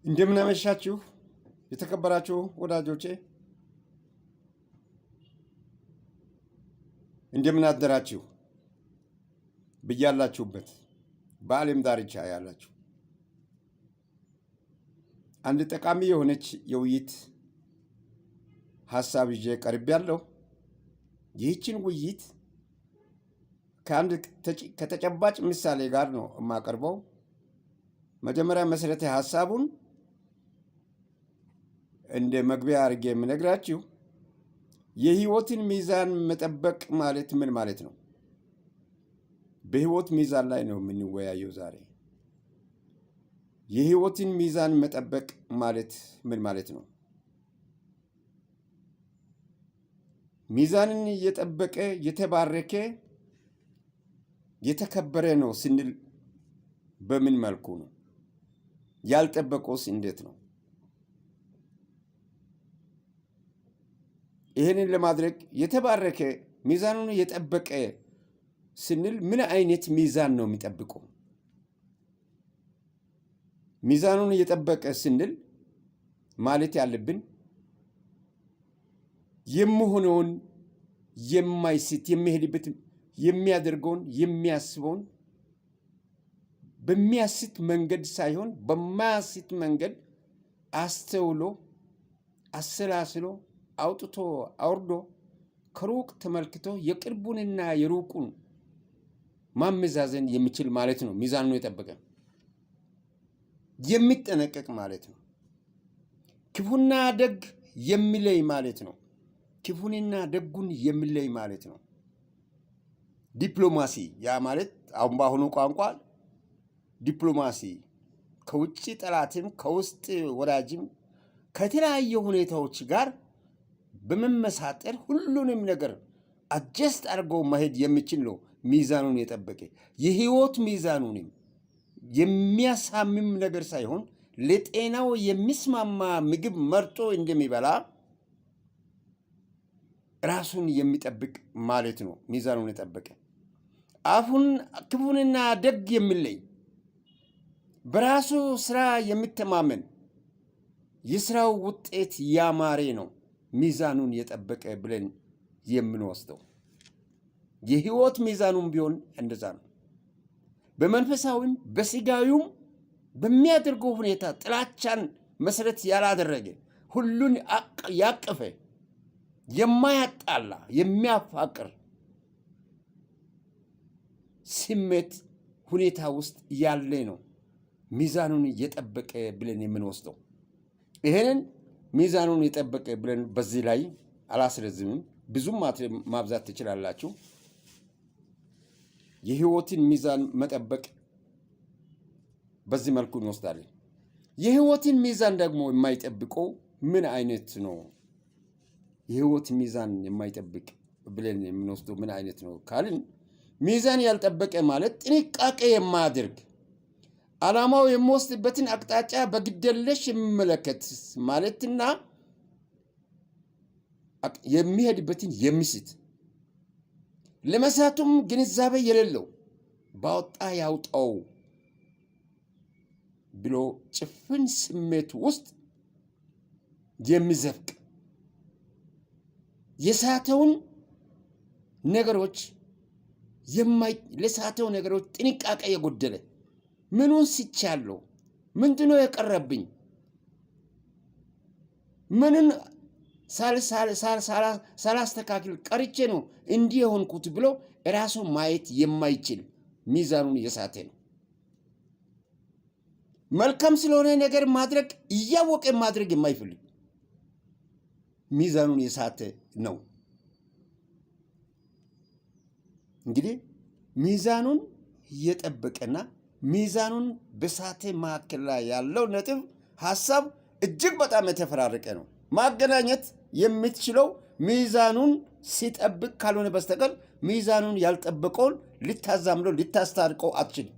እንደምን አመሻችሁ የተከበራችሁ ወዳጆቼ፣ እንደምን አደራችሁ ብያላችሁበት በዓለም ዳርቻ ያላችሁ አንድ ጠቃሚ የሆነች የውይይት ሀሳብ ይዤ ቀርቤያለሁ። ይህችን ውይይት ከተጨባጭ ምሳሌ ጋር ነው የማቀርበው። መጀመሪያ መሰረተ ሀሳቡን እንደ መግቢያ አድርጌ የምነግራችሁ የህይወትን ሚዛን መጠበቅ ማለት ምን ማለት ነው? በህይወት ሚዛን ላይ ነው የምንወያየው ዛሬ። የህይወትን ሚዛን መጠበቅ ማለት ምን ማለት ነው? ሚዛንን የጠበቀ የተባረከ የተከበረ ነው ስንል በምን መልኩ ነው? ያልጠበቀውስ እንዴት ነው? ይህንን ለማድረግ የተባረከ ሚዛኑን የጠበቀ ስንል ምን አይነት ሚዛን ነው የሚጠብቀው? ሚዛኑን የጠበቀ ስንል ማለት ያለብን የምሆነውን የማይስት የሚሄድበት የሚያደርገውን የሚያስበውን በሚያስት መንገድ ሳይሆን በማያስት መንገድ አስተውሎ አሰላስሎ አውጥቶ አውርዶ ከሩቅ ተመልክቶ የቅርቡንና የሩቁን ማመዛዘን የሚችል ማለት ነው። ሚዛኑን የጠበቀ የሚጠነቀቅ ማለት ነው። ክፉና ደግ የሚለይ ማለት ነው። ክፉንና ደጉን የሚለይ ማለት ነው። ዲፕሎማሲ ያ ማለት አሁን በአሁኑ ቋንቋ ዲፕሎማሲ ከውጭ ጠላትም ከውስጥ ወዳጅም ከተለያየ ሁኔታዎች ጋር በመመሳጠር ሁሉንም ነገር አጀስት አድርጎ መሄድ የሚችል ነው። ሚዛኑን የጠበቀ የህይወት ሚዛኑንም የሚያሳምም ነገር ሳይሆን ለጤናው የሚስማማ ምግብ መርጦ እንደሚበላ ራሱን የሚጠብቅ ማለት ነው። ሚዛኑን የጠበቀ አፉን ክፉንና ደግ የሚለይ በራሱ ስራ የሚተማመን የስራው ውጤት ያማረ ነው። ሚዛኑን የጠበቀ ብለን የምንወስደው የህይወት ሚዛኑን ቢሆን እንደዛ ነው። በመንፈሳዊም በስጋዊም በሚያደርገው ሁኔታ ጥላቻን መሰረት ያላደረገ ሁሉን ያቀፈ የማያጣላ የሚያፋቅር ስሜት ሁኔታ ውስጥ ያለ ነው ሚዛኑን የጠበቀ ብለን የምንወስደው። ይሄንን ሚዛኑን የጠበቀ ብለን በዚህ ላይ አላስረዝምም፣ ብዙም ማብዛት ትችላላችሁ። የህይወትን ሚዛን መጠበቅ በዚህ መልኩ እንወስዳለን። የህይወትን ሚዛን ደግሞ የማይጠብቀው ምን አይነት ነው? የህይወት ሚዛን የማይጠብቅ ብለን የምንወስደው ምን አይነት ነው ካልን፣ ሚዛን ያልጠበቀ ማለት ጥንቃቄ የማያደርግ ዓላማው የሚወስድበትን አቅጣጫ በግደለሽ የሚመለከት ማለትና የሚሄድበትን የሚስት ለመሳቱም ግንዛቤ የሌለው ባወጣ ያውጣው ብሎ ጭፍን ስሜት ውስጥ የሚዘፍቅ የሳተውን ነገሮች ለሳተው ነገሮች ጥንቃቄ የጎደለ ምኑን ስቻለሁ? ምንድነው የቀረብኝ? ምንን ሳላስተካክል ቀርቼ ነው እንዲህ የሆንኩት ብሎ ራሱ ማየት የማይችል ሚዛኑን የሳተ ነው። መልካም ስለሆነ ነገር ማድረግ እያወቀ ማድረግ የማይፈልግ ሚዛኑን የሳተ ነው። እንግዲህ ሚዛኑን የጠበቀና ሚዛኑን በሳተ መካከል ላይ ያለው ነጥብ ሀሳብ እጅግ በጣም የተፈራረቀ ነው። ማገናኘት የምትችለው ሚዛኑን ሲጠብቅ ካልሆነ በስተቀር ሚዛኑን ያልጠበቀውን ልታዛምደው ልታስታርቀው አትችልም።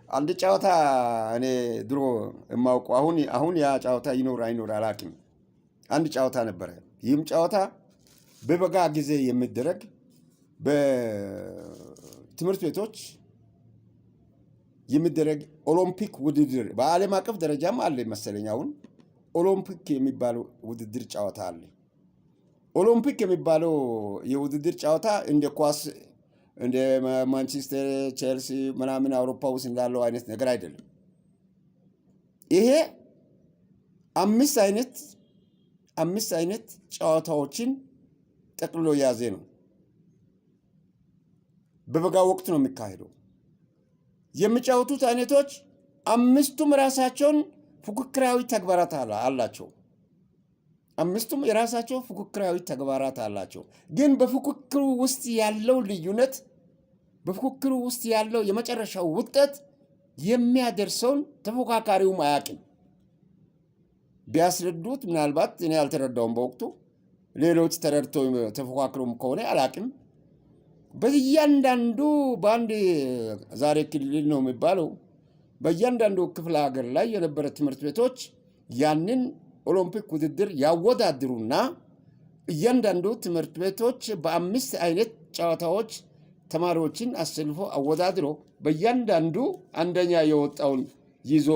አንድ ጨዋታ እኔ ድሮ የማውቀው አሁን ያ ጨዋታ ይኖር አይኖር አላውቅም። አንድ ጨዋታ ነበረ። ይህም ጨዋታ በበጋ ጊዜ የሚደረግ በትምህርት ቤቶች የሚደረግ ኦሎምፒክ ውድድር በዓለም አቀፍ ደረጃም አለ መሰለኝ። አሁን ኦሎምፒክ የሚባለው ውድድር ጨዋታ አለ። ኦሎምፒክ የሚባለው የውድድር ጨዋታ እንደ ኳስ እንደ ማንቸስተር፣ ቼልሲ ምናምን አውሮፓ ውስጥ እንዳለው አይነት ነገር አይደለም። ይሄ አምስት አይነት ጨዋታዎችን ጠቅልሎ የያዘ ነው። በበጋ ወቅት ነው የሚካሄደው። የሚጫወቱት አይነቶች አምስቱም ራሳቸውን ፉክክራዊ ተግባራት አላቸው። አምስቱም የራሳቸው ፉክክራዊ ተግባራት አላቸው። ግን በፉክክሩ ውስጥ ያለው ልዩነት፣ በፉክክሩ ውስጥ ያለው የመጨረሻው ውጤት የሚያደርሰውን ተፎካካሪውም አያውቅም። ቢያስረዱት ምናልባት እኔ አልተረዳውም በወቅቱ፣ ሌሎች ተረድተው ተፎካክሩም ከሆነ አላውቅም። በእያንዳንዱ በአንድ ዛሬ ክልል ነው የሚባለው በእያንዳንዱ ክፍለ ሀገር ላይ የነበረ ትምህርት ቤቶች ያንን ኦሎምፒክ ውድድር ያወዳድሩና እያንዳንዱ ትምህርት ቤቶች በአምስት አይነት ጨዋታዎች ተማሪዎችን አሰልፎ አወዳድሮ በእያንዳንዱ አንደኛ የወጣውን ይዞ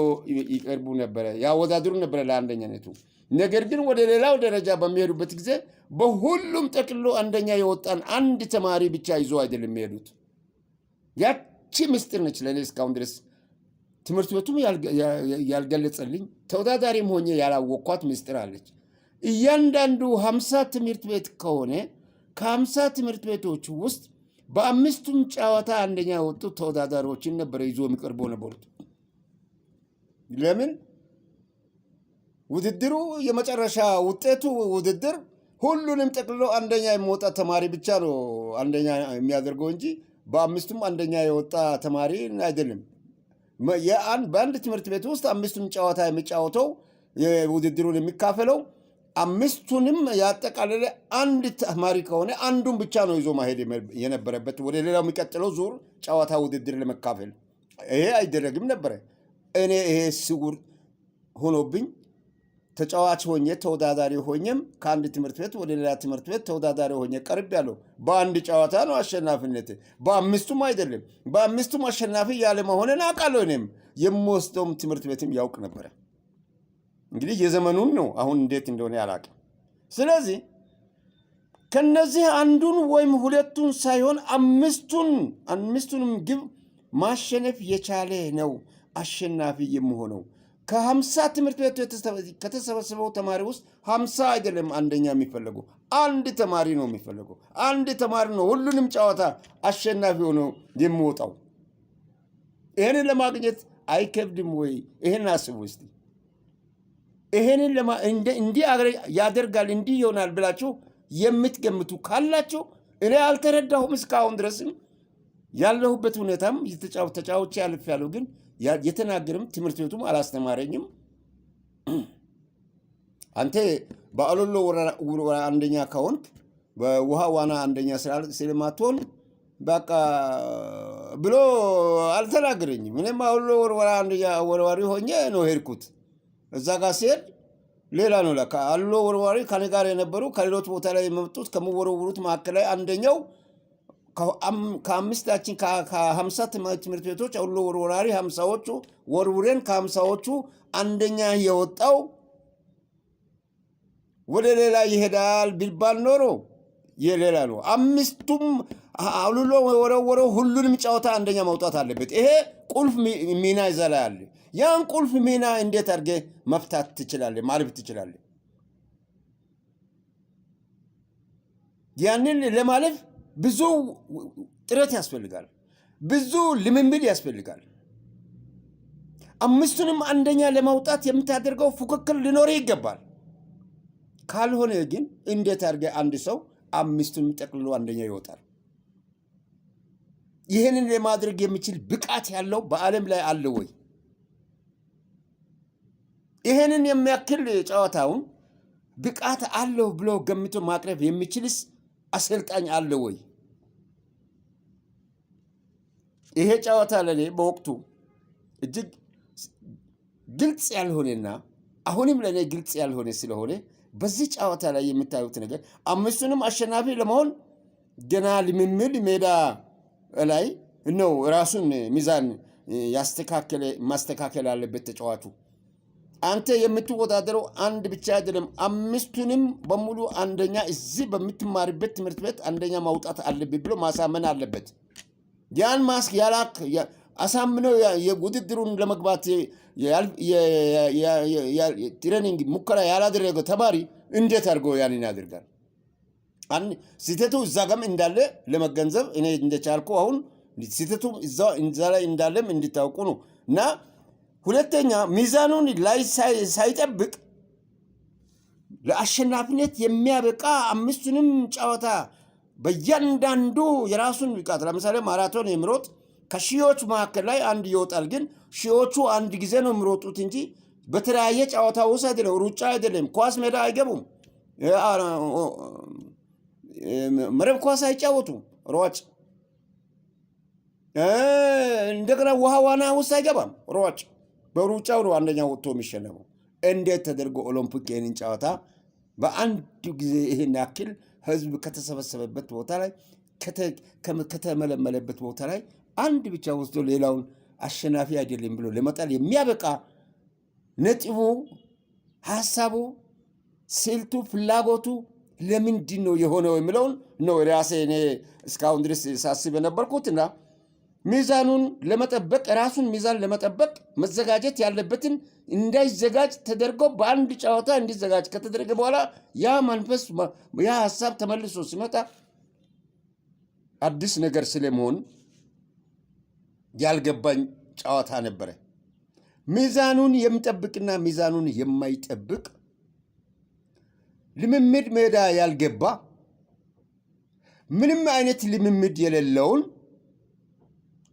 ይቀርቡ ነበረ፣ ያወዳድሩ ነበረ ለአንደኛነቱ። ነገር ግን ወደ ሌላው ደረጃ በሚሄዱበት ጊዜ በሁሉም ጠቅሎ አንደኛ የወጣን አንድ ተማሪ ብቻ ይዞ አይደለም የሚሄዱት። ያቺ ምስጢር ነች ለእኔ እስካሁን ድረስ ትምህርት ቤቱም ያልገለጸልኝ ተወዳዳሪም ሆኜ ያላወቅኳት ምስጢር አለች። እያንዳንዱ 50 ትምህርት ቤት ከሆነ ከ50 ትምህርት ቤቶች ውስጥ በአምስቱም ጨዋታ አንደኛ የወጡ ተወዳዳሪዎችን ነበረ ይዞ የሚቀርበው ነበሩት። ለምን? ውድድሩ የመጨረሻ ውጤቱ ውድድር ሁሉንም ጠቅልሎ አንደኛ የሚወጣ ተማሪ ብቻ ነው አንደኛ የሚያደርገው እንጂ በአምስቱም አንደኛ የወጣ ተማሪ አይደለም። በአንድ ትምህርት ቤት ውስጥ አምስቱም ጨዋታ የሚጫወተው ውድድሩን የሚካፈለው አምስቱንም ያጠቃለለ አንድ ተማሪ ከሆነ አንዱን ብቻ ነው ይዞ ማሄድ የነበረበት ወደ ሌላው የሚቀጥለው ዙር ጨዋታ ውድድር ለመካፈል። ይሄ አይደረግም ነበረ። እኔ ይሄ ስውር ሆኖብኝ ተጫዋች ሆኜ ተወዳዳሪ ሆኜም ከአንድ ትምህርት ቤት ወደ ሌላ ትምህርት ቤት ተወዳዳሪ ሆኜ ቀርብ ያለው በአንድ ጨዋታ ነው አሸናፊነት፣ በአምስቱም አይደለም። በአምስቱም አሸናፊ ያለ መሆንን አውቃለሁ። እኔም የምወስደውም ትምህርት ቤትም ያውቅ ነበረ። እንግዲህ የዘመኑን ነው፣ አሁን እንዴት እንደሆነ አላውቅም። ስለዚህ ከነዚህ አንዱን ወይም ሁለቱን ሳይሆን አምስቱንም ግብ ማሸነፍ የቻለ ነው አሸናፊ የምሆነው። ከ50 ትምህርት ቤት ከተሰበሰበው ተማሪ ውስጥ 50 አይደለም አንደኛ የሚፈለገው፣ አንድ ተማሪ ነው የሚፈለገው። አንድ ተማሪ ነው ሁሉንም ጨዋታ አሸናፊ ሆኖ የሚወጣው። ይህንን ለማግኘት አይከብድም ወይ? ይህን አስቡ እስቲ። ይህንን እንዲህ ያደርጋል እንዲህ ይሆናል ብላችሁ የምትገምቱ ካላችሁ እኔ አልተረዳሁም እስካሁን ድረስም ያለሁበት ሁኔታም ተጫውቼ አልፌያለሁ። ግን የተናገርም ትምህርት ቤቱም አላስተማረኝም። አንተ በአሎሎ ወረዳ አንደኛ ከሆንክ በውሃ ዋና አንደኛ ስለማትሆን በቃ ብሎ አልተናገረኝም። እኔም አሎሎ ወረዳ አንደኛ ወርዋሪ ሆኜ ነው ሄድኩት። እዛ ጋር ሲሄድ ሌላ ነው ለካ። አሎሎ ወርዋሪ ከኔ ጋር የነበሩ ከሌሎች ቦታ ላይ የመጡት ከሚወረውሩት መካከል ላይ አንደኛው ከአምስታችን ከ50 ትምህርት ቤቶች አሎሎ ወርዋሪ 50ዎቹ ወርውሬን ከ50ዎቹ አንደኛ የወጣው ወደ ሌላ ይሄዳል ቢባል ኖሮ የሌላ ነው። አምስቱም አሎሎ ወረወረው ሁሉንም ጨዋታ አንደኛ መውጣት አለበት። ይሄ ቁልፍ ሚና ይዘላል። ያን ቁልፍ ሚና እንዴት አድርገህ መፍታት ትችላለህ? ማለፍ ትችላለህ? ያንን ለማለፍ ብዙ ጥረት ያስፈልጋል። ብዙ ልምምድ ያስፈልጋል። አምስቱንም አንደኛ ለማውጣት የምታደርገው ፉክክር ሊኖር ይገባል። ካልሆነ ግን እንዴት አድርገህ አንድ ሰው አምስቱንም ጠቅልሎ አንደኛ ይወጣል? ይህንን ለማድረግ የሚችል ብቃት ያለው በዓለም ላይ አለ ወይ? ይህንን የሚያክል ጨዋታውን ብቃት አለው ብሎ ገምቶ ማቅረብ የሚችልስ አሰልጣኝ አለ ወይ? ይሄ ጨዋታ ለኔ በወቅቱ እጅግ ግልጽ ያልሆነና አሁንም ለኔ ግልጽ ያልሆነ ስለሆነ በዚህ ጨዋታ ላይ የምታዩት ነገር አምስቱንም አሸናፊ ለመሆን ገና ልምምድ ሜዳ ላይ ነው ራሱን ሚዛን ማስተካከል አለበት ተጫዋቹ። አንተ የምትወዳደረው አንድ ብቻ አይደለም፣ አምስቱንም በሙሉ አንደኛ እዚህ በምትማርበት ትምህርት ቤት አንደኛ ማውጣት አለብህ ብሎ ማሳመን አለበት። ያን አሳምነው የውድድሩን ለመግባት ትሬኒንግ ሙከራ ያላደረገው ተማሪ እንዴት አድርጎ ያንን ያደርጋል? ስህተቱ እዛ ጋም እንዳለ ለመገንዘብ እኔ እንደቻልኩ አሁን ስህተቱ እዛ ላይ እንዳለም እንዲታውቁ ነው። እና ሁለተኛ ሚዛኑን ላይ ሳይጠብቅ ለአሸናፊነት የሚያበቃ አምስቱንም ጨዋታ በእያንዳንዱ የራሱን ብቃት ለምሳሌ ማራቶን የሚሮጥ ከሺዎች መካከል ላይ አንድ ይወጣል። ግን ሺዎቹ አንድ ጊዜ ነው የሚሮጡት እንጂ በተለያየ ጨዋታ ውስጥ አይደለም። ሩጫ አይደለም። ኳስ ሜዳ አይገቡም። መረብ ኳስ አይጫወቱም። ሯጭ እንደገና ውሃ ዋና ውስጥ አይገባም። ሯጭ በሩጫው ነው አንደኛ ወጥቶ የሚሸነፈው። እንዴት ተደርጎ ኦሎምፒክ ይህንን ጨዋታ በአንድ ጊዜ ይህን ያክል ህዝብ ከተሰበሰበበት ቦታ ላይ ከተመለመለበት ቦታ ላይ አንድ ብቻ ወስዶ ሌላውን አሸናፊ አይደለም ብሎ ለመጣል የሚያበቃ ነጥቡ፣ ሀሳቡ፣ ስልቱ፣ ፍላጎቱ ለምንድን ነው የሆነው የሚለውን ነው ራሴ እኔ እስካሁን ድረስ ሳስብ የነበርኩትና ሚዛኑን ለመጠበቅ ራሱን ሚዛን ለመጠበቅ መዘጋጀት ያለበትን እንዳይዘጋጅ ተደርጎ በአንድ ጨዋታ እንዲዘጋጅ ከተደረገ በኋላ ያ መንፈስ ያ ሀሳብ ተመልሶ ሲመጣ አዲስ ነገር ስለመሆን ያልገባኝ ጨዋታ ነበረ። ሚዛኑን የሚጠብቅና ሚዛኑን የማይጠብቅ ልምምድ ሜዳ ያልገባ ምንም አይነት ልምምድ የሌለውን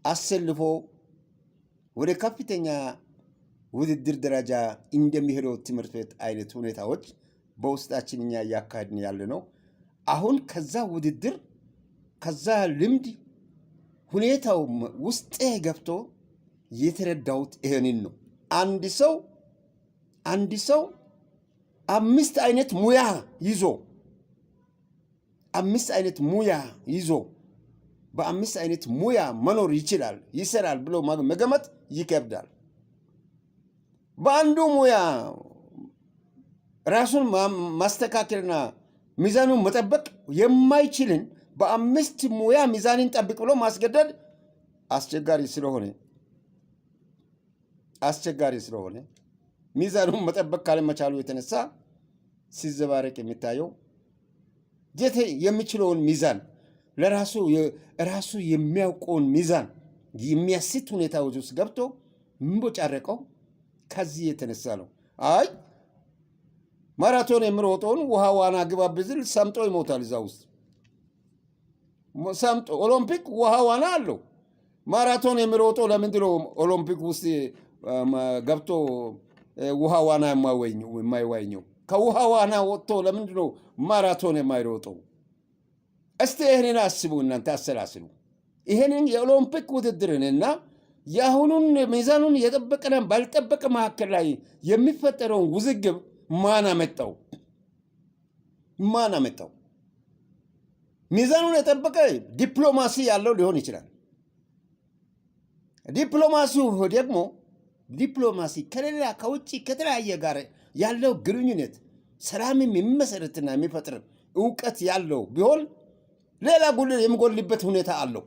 አሰልፎ ወደ ከፍተኛ ውድድር ደረጃ እንደሚሄደው ትምህርት ቤት አይነት ሁኔታዎች በውስጣችን እኛ እያካሄድን ያለ ነው። አሁን ከዛ ውድድር ከዛ ልምድ ሁኔታው ውስጤ ገብቶ የተረዳሁት ይሄንን ነው። አንድ ሰው አምስት አይነት ሙያ ይዞ በአምስት አይነት ሙያ መኖር ይሰራል ብሎ መገመት ይከብዳል። በአንዱ ሙያ ራሱን ማስተካከልና ሚዛኑን መጠበቅ የማይችልን በአምስት ሙያ ሚዛንን ጠብቅ ብሎ ማስገደድ አስቸጋሪ ስለሆነ ሚዛኑን መጠበቅ ካለመቻሉ የተነሳ ሲዘባረቅ የሚታየው የሚችለውን ሚዛን ለራሱ የሚያውቀውን ሚዛን የሚያስት ሁኔታዎች ውስጥ ገብቶ ምንቦጫረቀው ከዚህ የተነሳ ነው። አይ ማራቶን የሚሮጠውን ውሃ ዋና ግባ ብዝል ሰምጦ ይሞታል። እዛ ውስጥ ሰምጦ ኦሎምፒክ ውሃ ዋና አለው። ማራቶን የሚሮጠው ለምንድን ነው ኦሎምፒክ ውስጥ ገብቶ ውሃ ዋና የማይዋኘው? ከውሃ ዋና ወጥቶ ለምንድን ነው ማራቶን የማይሮጠው? እስቲ ይህንን አስቡ፣ እናንተ አሰላስሉ። ይህንን የኦሎምፒክ ውድድርንና የአሁኑን ሚዛኑን የጠበቀና ባልጠበቀ መካከል ላይ የሚፈጠረውን ውዝግብ ማን አመጣው? ሚዛኑን የጠበቀ ዲፕሎማሲ ያለው ሊሆን ይችላል። ዲፕሎማሲው ደግሞ ከሌላ ከውጭ ከተለያየ ጋር ያለው ግንኙነት ሰላምም የሚመሰረትና የሚፈጥር እውቀት ያለው ቢሆን ሌላ የሚጎልበት ሁኔታ አለው።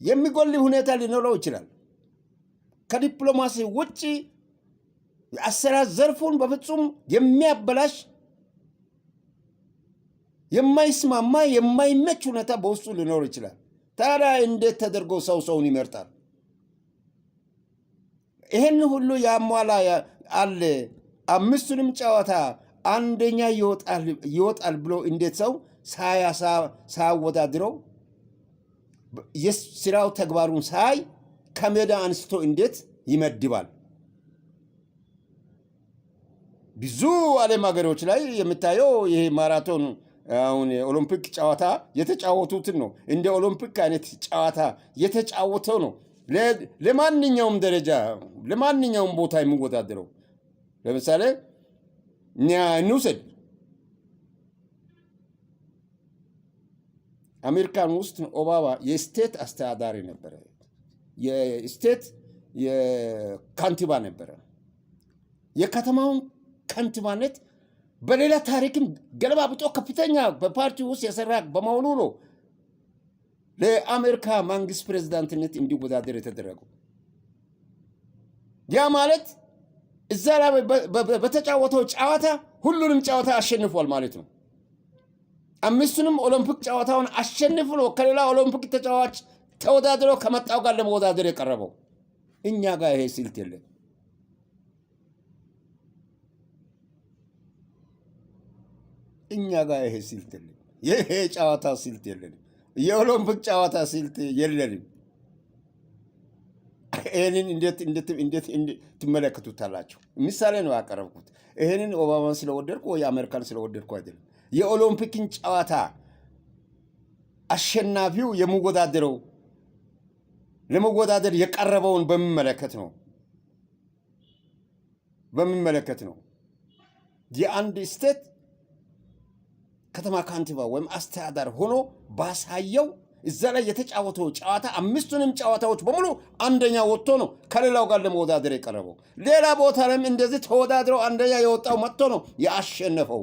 የሚጎል ሁኔታ ሊኖረው ይችላል። ከዲፕሎማሲ ውጭ የአሰራር ዘርፉን በፍጹም የሚያበላሽ የማይስማማ የማይመች ሁኔታ በውስጡ ሊኖር ይችላል። ታዲያ እንዴት ተደርጎ ሰውን ይመርጣል? ይህን ሁሉ ያሟላ አለ። አምስቱንም ጨዋታ አንደኛ ይወጣል ብሎ እንዴት ሰው ሳያወዳድረው የስራው ተግባሩን ሳይ ከሜዳ አንስቶ እንዴት ይመድባል? ብዙ ዓለም ሀገሮች ላይ የምታየው ይሄ ማራቶን አሁን የኦሎምፒክ ጨዋታ የተጫወቱትን ነው። እንደ ኦሎምፒክ አይነት ጨዋታ የተጫወተው ነው ለማንኛውም ደረጃ ለማንኛውም ቦታ የሚወዳደረው። ለምሳሌ እንውሰድ፣ አሜሪካን ውስጥ ኦባማ የስቴት አስተዳዳሪ ነበረ። የስቴት የካንቲባ ነበረ። የከተማውን ካንቲባነት በሌላ ታሪክም ገለባብጦ ከፍተኛ በፓርቲ ውስጥ የሰራ በመሆኑ ነው ለአሜሪካ መንግስት ፕሬዝዳንትነት እንዲወዳደር የተደረገው። ያ ማለት እዛ ላይ በተጫወተው ጨዋታ ሁሉንም ጨዋታ አሸንፏል ማለት ነው። 5ቱንም ኦሎምፒክ ጨዋታውን አሸንፎ ነው ከሌላ ኦሎምፒክ ተጫዋች ተወዳድሮ ከመጣው ጋር ለመወዳደር የቀረበው። እኛ ጋር ይሄ ስልት የለም። እኛ ጋር ይሄ ስልት የለም። ይሄ ጨዋታ ስልት የለንም። የኦሎምፒክ ጨዋታ ስልት የለንም። ይሄንን እንዴት ትመለከቱታላችሁ? ምሳሌ ነው ያቀረብኩት። ይሄንን ኦባማን ስለወደድኩ ወይ አሜሪካን ስለወደድኩ አይደለም። የኦሎምፒክን ጨዋታ አሸናፊው ለመወዳደር የቀረበውን በሚመለከት ነው። የአንድ ስቴት ከተማ ካንቲባ ወይም አስተዳዳሪ ሆኖ ባሳየው እዛ ላይ የተጫወተው ጨዋታ 5ቱንም ጨዋታዎች በሙሉ አንደኛ ወጥቶ ነው ከሌላው ጋር ለመወዳደር የቀረበው። ሌላ ቦታ ላይም እንደዚህ ተወዳድረው አንደኛ የወጣው መጥቶ ነው ያሸነፈው።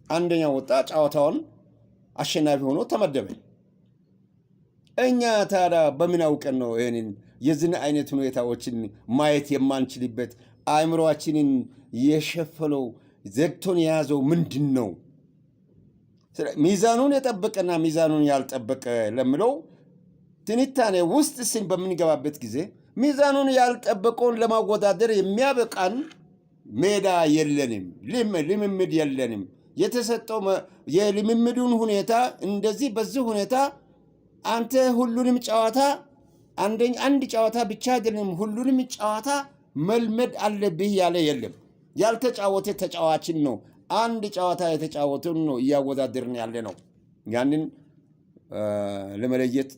አንደኛ ወጣ፣ ጨዋታውን አሸናፊ ሆኖ ተመደበ። እኛ ታዲያ በምን አውቀን ነው ይሄንን የዚህ አይነት ሁኔታዎችን ማየት የማንችልበት? አእምሮአችንን የሸፈነው ዘግቶን የያዘው ምንድን ነው? ሚዛኑን የጠበቀና ሚዛኑን ያልጠበቀ ለምለው ትንታኔ ውስጥ በምንገባበት ጊዜ ሚዛኑን ያልጠበቀውን ለማወዳደር የሚያበቃን ሜዳ የለንም፣ ልምምድ የለንም። የተሰጠው የልምምዱን ሁኔታ እንደዚህ በዚህ ሁኔታ አንተ ሁሉንም ጨዋታ አንድ ጨዋታ ብቻ አይደለም ሁሉንም ጨዋታ መልመድ አለብህ ያለ የለም። ያልተጫወተ ተጫዋችን ነው አንድ ጨዋታ የተጫወተን ነው እያወዳደርን ያለ ነው። ያንን ለመለየት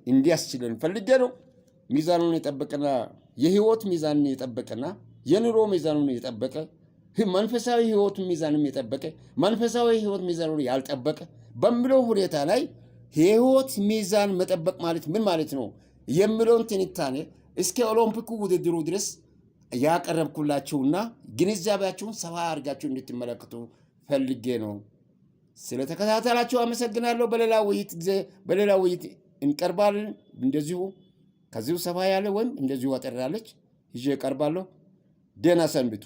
እንዲያስችለን ፈልጌ ነው። ሚዛኑን የጠበቀና የህይወት ሚዛኑን የጠበቀና የኑሮ ሚዛኑን የጠበቀ መንፈሳዊ ህይወት ሚዛኑን የጠበቀ መንፈሳዊ ህይወት ሚዛኑን ያልጠበቀ በሚለው ሁኔታ ላይ የህይወት ሚዛን መጠበቅ ማለት ምን ማለት ነው የሚለውን ትንታኔ እስከ ኦሎምፒኩ ውድድሩ ድረስ ያቀረብኩላችሁና ግንዛቤያችሁን ሰፋ አድርጋችሁ እንድትመለከቱ ፈልጌ ነው። ስለተከታተላችሁ አመሰግናለሁ። በሌላ ውይይት እንቀርባለን። እንደዚሁ ከዚሁ ሰፋ ያለ ወይም እንደዚሁ አጠራለች ይዤ እቀርባለሁ። ደህና ሰንብቱ።